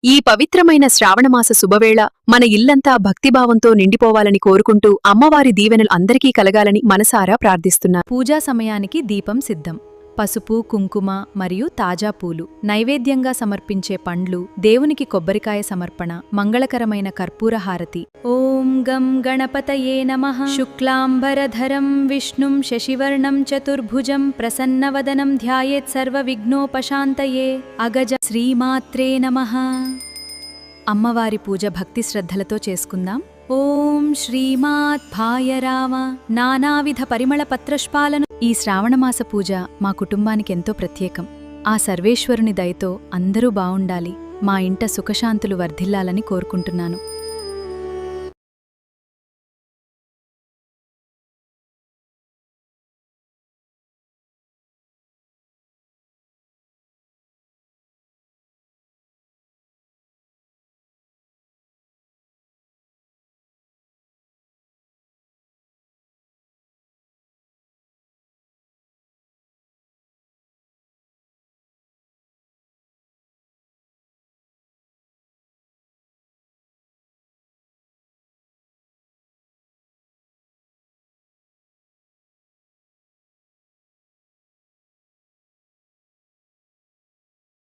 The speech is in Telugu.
ఈ పవిత్రమైన శ్రావణమాస శుభవేళ మన ఇల్లంతా భక్తిభావంతో నిండిపోవాలని కోరుకుంటూ అమ్మవారి దీవెనలు అందరికీ కలగాలని మనసారా ప్రార్థిస్తున్నా. పూజా సమయానికి దీపం సిద్ధం. పసుపు, కుంకుమ మరియు తాజా పూలు, నైవేద్యంగా సమర్పించే పండ్లు, దేవునికి కొబ్బరికాయ సమర్పణ, మంగళకరమైన కర్పూర హారతి. ఓం గం గణపతయే నమః. శుక్లాంబరధరం విష్ణుం శశివర్ణం చతుర్భుజం ప్రసన్నవదనం ధ్యాయేత్ సర్వవిఘ్నోపశాంతయే. అగజ శ్రీమాత్రే నమః. అమ్మవారి పూజ భక్తి శ్రద్ధలతో చేసుకుందాం. ఓం శ్రీమాత్భాయ రామ. నానావిధ పరిమళ పత్రష్పాలను. ఈ శ్రావణమాస పూజ మా కుటుంబానికెంతో ప్రత్యేకం. ఆ సర్వేశ్వరుని దయతో అందరూ బావుండాలి, మా ఇంట సుఖశాంతులు వర్ధిల్లాలని కోరుకుంటున్నాను.